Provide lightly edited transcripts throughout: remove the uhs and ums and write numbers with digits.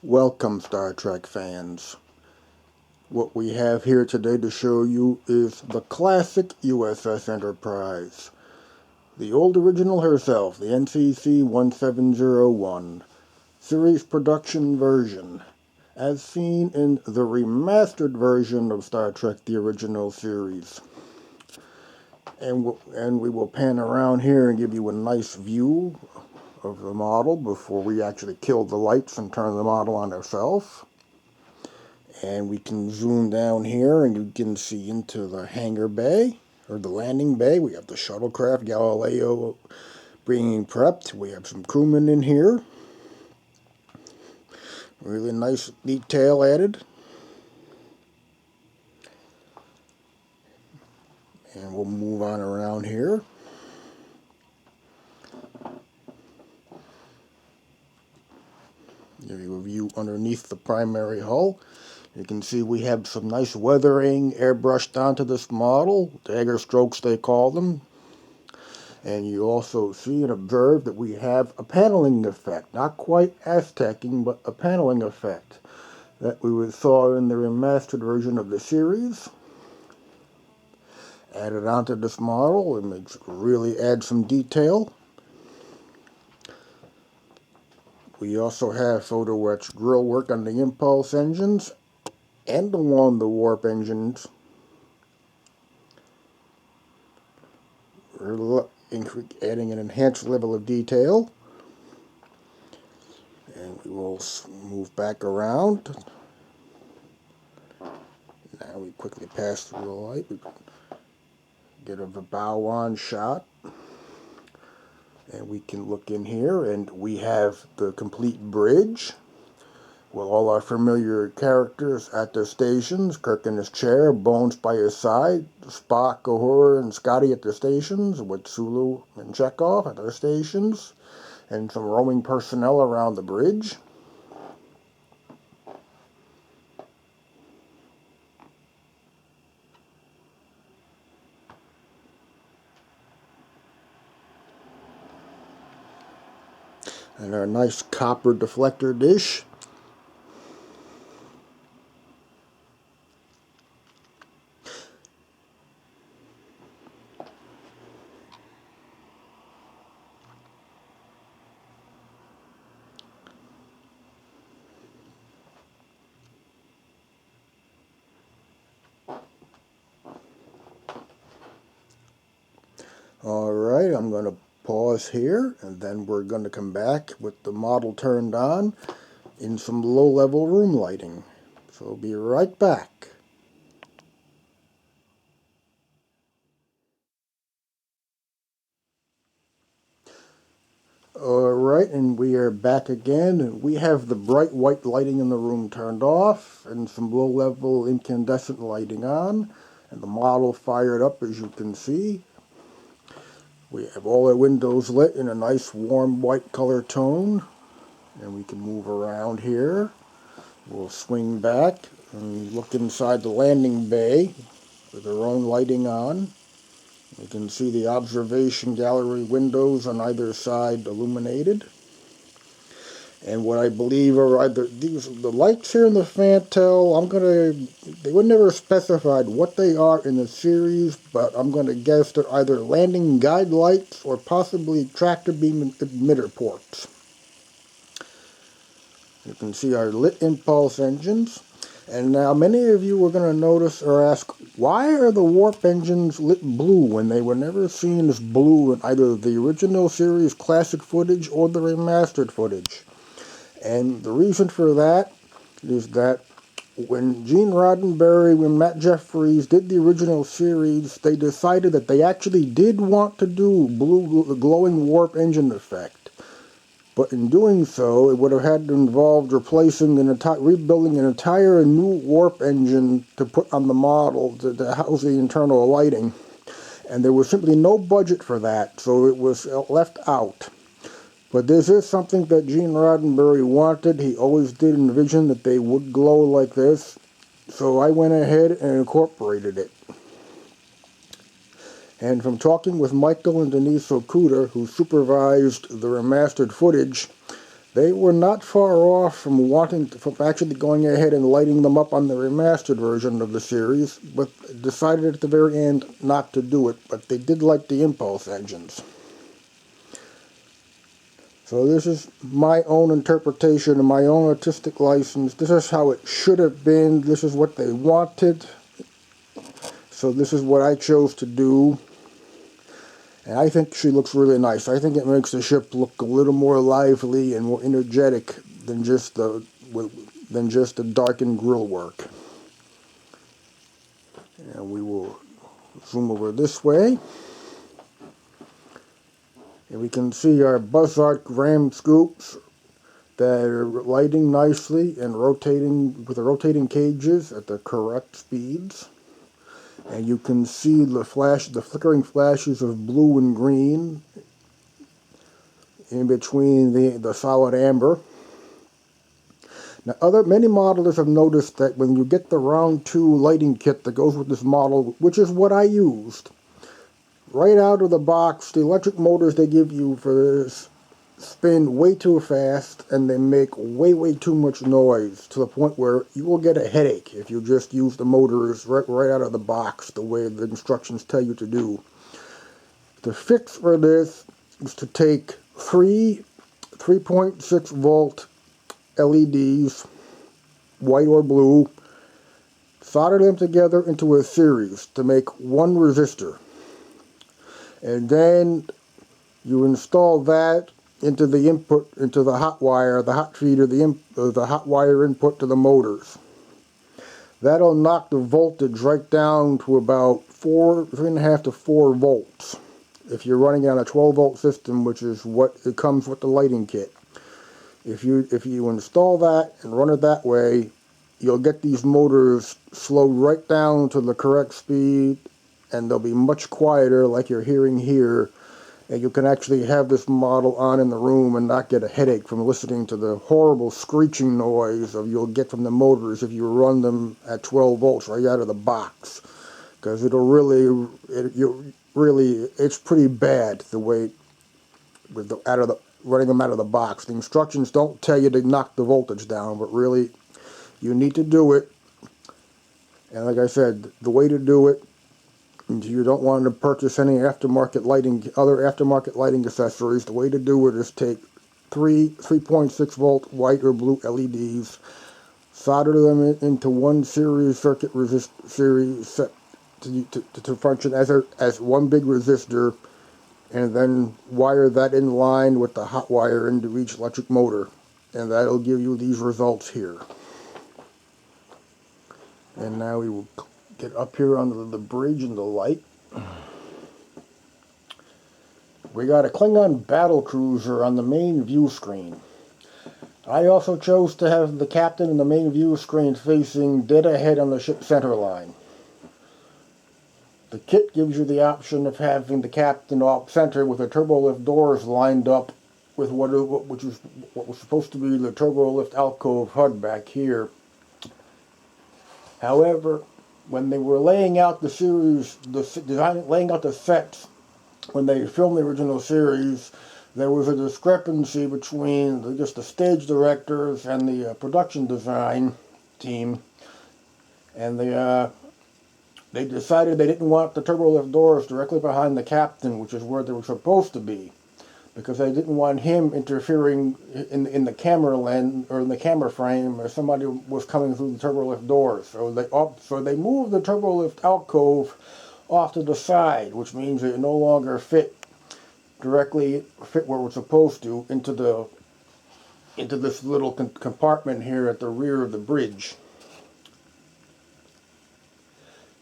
Welcome, Star Trek fans. What we have here today to show you is the classic U.S.S. Enterprise. The old original herself, the NCC-1701, series production version, as seen in the remastered version of Star Trek, the original series. And we will pan around here and give you a nice view of the model before we actually kill the lights and turn the model on ourselves. And we can zoom down here and you can see into the hangar bay, or the landing bay. We have the shuttlecraft Galileo being prepped. We have some crewmen in here. Really nice detail added. And we'll move on around here. Give you a view underneath the primary hull. You can see we have some nice weathering airbrushed onto this model, dagger strokes they call them. And you also see and observe that we have a paneling effect, not quite Aztecing, but a paneling effect that we saw in the remastered version of the series. Added onto this model, it really adds some detail. We also have photo etched grill work on the impulse engines and along the warp engines. We're adding an enhanced level of detail. And we will move back around. Now we quickly pass through the light. We get a bow-on shot. And we can look in here, and we have the complete bridge with all our familiar characters at their stations. Kirk in his chair, Bones by his side, Spock, Uhura, and Scotty at their stations, with Sulu and Chekhov at their stations, and some roaming personnel around the bridge. And our nice copper deflector dish. Alright, I'm going to pause here, and then we're going to come back with the model turned on in some low-level room lighting. So we'll be right back. Alright, and we are back again, and we have the bright white lighting in the room turned off, and some low-level incandescent lighting on, and the model fired up, as you can see. We have all our windows lit in a nice warm white color tone, and we can move around here. We'll swing back and look inside the landing bay with our own lighting on. You can see the observation gallery windows on either side illuminated. And what I believe are either the lights here in the Fantel, they were never specified what they are in the series, but I'm going to guess they're either landing guide lights or possibly tractor beam emitter ports. You can see our lit impulse engines. And now many of you are going to notice or ask, why are the warp engines lit blue when they were never seen as blue in either the original series classic footage or the remastered footage? And the reason for that is that when Gene Roddenberry, when Matt Jeffries did the original series, they decided that they actually did want to do the glowing warp engine effect. But in doing so, it would have had to involve rebuilding an entire new warp engine to put on the model to house the internal lighting. And there was simply no budget for that, so it was left out. But this is something that Gene Roddenberry wanted. He always did envision that they would glow like this. So I went ahead and incorporated it. And from talking with Michael and Denise Okuda, who supervised the remastered footage, They were not far off from actually going ahead and lighting them up on the remastered version of the series, but decided at the very end not to do it, but they did light the impulse engines. So this is my own interpretation and my own artistic license. This is how it should have been. This is what they wanted. So this is what I chose to do. And I think she looks really nice. I think it makes the ship look a little more lively and more energetic than just the darkened grill work. And we will zoom over this way. And we can see our Buzzard ram scoops that are lighting nicely and rotating with the rotating cages at the correct speeds. And you can see the flickering flashes of blue and green in between the solid amber. Now, many modelers have noticed that when you get the round 2 lighting kit that goes with this model, which is what I used, right out of the box, the electric motors they give you for this spin way too fast, and they make way too much noise to the point where you will get a headache if you just use the motors right out of the box the way the instructions tell you to do. The fix for this is to take 3.6 volt LEDs, white or blue, solder them together into a series to make one resistor, and then you install that into the input, into the hot wire, the hot feeder, the hot wire input to the motors. That'll knock the voltage right down to about 3.5 to 4 volts. If you're running on a 12-volt system, which is what it comes with the lighting kit. If you install that and run it that way, you'll get these motors slowed right down to the correct speed, and they'll be much quieter, like you're hearing here. And you can actually have this model on in the room and not get a headache from listening to the horrible screeching noise you'll get from the motors if you run them at 12 volts right out of the box. Because it's pretty bad the way running them out of the box. The instructions don't tell you to knock the voltage down, but really you need to do it. And like I said, the way to do it, and you don't want to purchase any other aftermarket lighting accessories, the way to do it is take 3.6 volt white or blue LEDs, solder them into one series circuit series set to function as one big resistor, and then wire that in line with the hot wire into each electric motor, and that'll give you these results here. And now we will get up here under the bridge and the light. We got a Klingon battle cruiser on the main view screen. I also chose to have the captain in the main view screen facing dead ahead on the ship's center line. The kit gives you the option of having the captain off center with the turbolift doors lined up with what was supposed to be the turbolift alcove HUD back here. However, when they were laying out the series, laying out the sets, when they filmed the original series, there was a discrepancy between just the stage directors and the production design team, and they decided they didn't want the turbolift doors directly behind the captain, which is where they were supposed to be, because they didn't want him interfering in the camera lens or in the camera frame if somebody was coming through the turbolift doors. So they moved the turbolift alcove off to the side, which means it no longer directly fit where it was supposed to into this little compartment here at the rear of the bridge.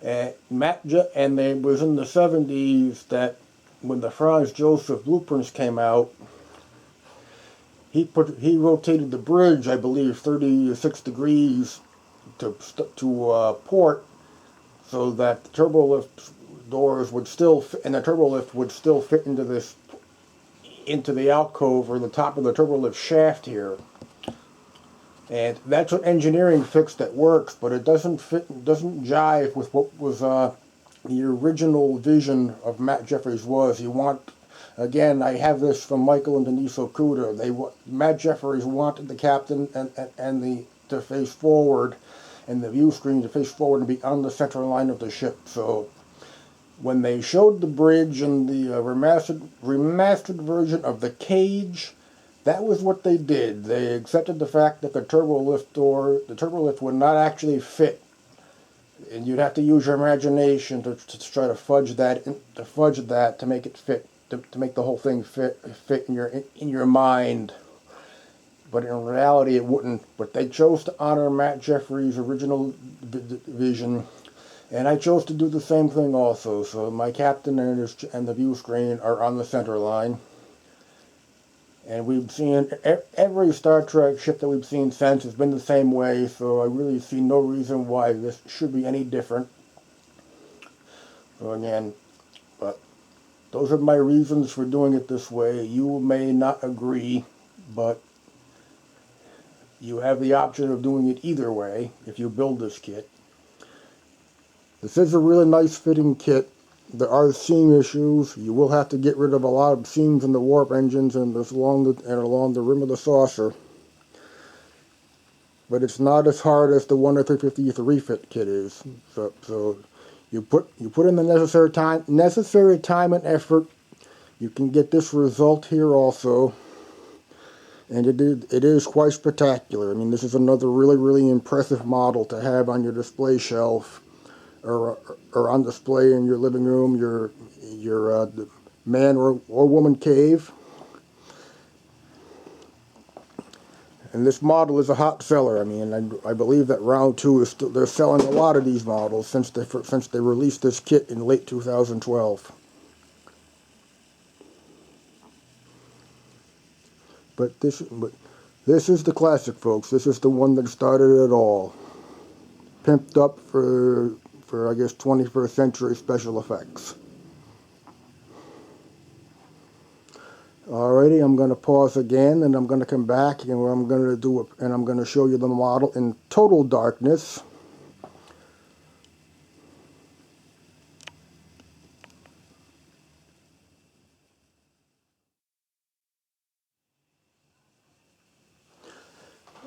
And it was in the 70s that when the Franz Joseph blueprints came out, he rotated the bridge, I believe, 36 degrees to port, so that the turbolift doors would still fit, and the turbolift would still fit into the alcove or the top of the turbolift shaft here. And that's what engineering fixed that works, but it doesn't jive with what was the original vision of Matt Jeffries was. You want Again, I have this from Michael and Denise Okuda. Matt Jefferies wanted the captain and the to face forward, and the view screen to face forward and be on the center line of the ship. So when they showed the bridge and the remastered version of the cage, that was what they did. They accepted the fact that the turbolift would not actually fit, and you'd have to use your imagination to try to fudge that to make it fit, to make the whole thing fit in your mind. But in reality, it wouldn't. But they chose to honor Matt Jefferies' original vision, and I chose to do the same thing also. So my captain and the view screen are on the center line. And we've seen every Star Trek ship that we've seen since has been the same way, so I really see no reason why this should be any different. So again, but those are my reasons for doing it this way. You may not agree, but you have the option of doing it either way if you build this kit. This is a really nice fitting kit. There are seam issues. You will have to get rid of a lot of seams in the warp engines and along the rim of the saucer. But it's not as hard as the 1 to 350th refit kit is. So you put in the necessary time and effort. You can get this result here also. And it is quite spectacular. I mean, this is another really impressive model to have on your display shelf, or on display in your living room, your man or woman cave. And this model is a hot seller. I mean, I believe that round 2 is still, they're selling a lot of these models since they released this kit in late 2012. But this is the classic, folks. This is the one that started it all. Pimped up for I guess 21st century special effects. Alrighty, I'm going to pause again, and I'm going to come back, and I'm going to show you the model in total darkness.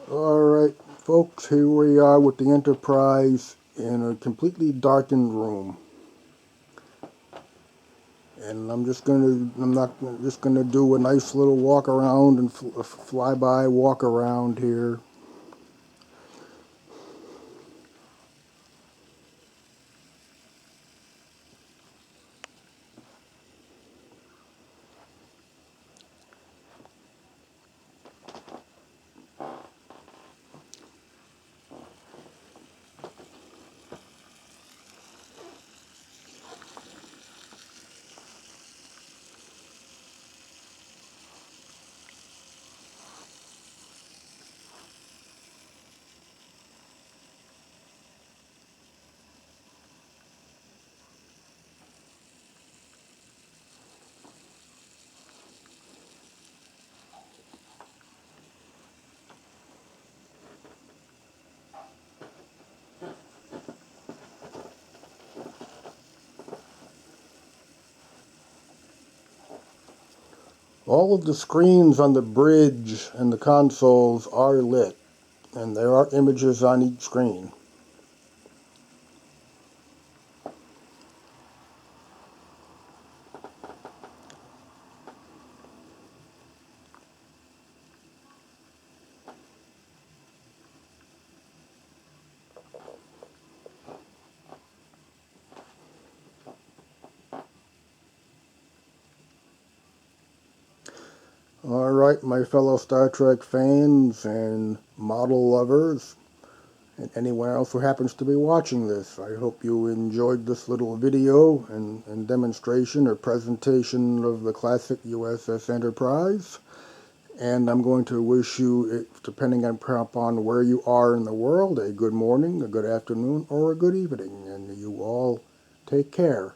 Alright, folks, here we are with the Enterprise in a completely darkened room. And I'm just gonna do a nice little walk around and flyby walk around here. All of the screens on the bridge and the consoles are lit, and there are images on each screen. Alright, my fellow Star Trek fans and model lovers, and anyone else who happens to be watching this, I hope you enjoyed this little video and demonstration or presentation of the classic U.S.S. Enterprise. And I'm going to wish you, depending upon where you are in the world, a good morning, a good afternoon, or a good evening. And you all take care.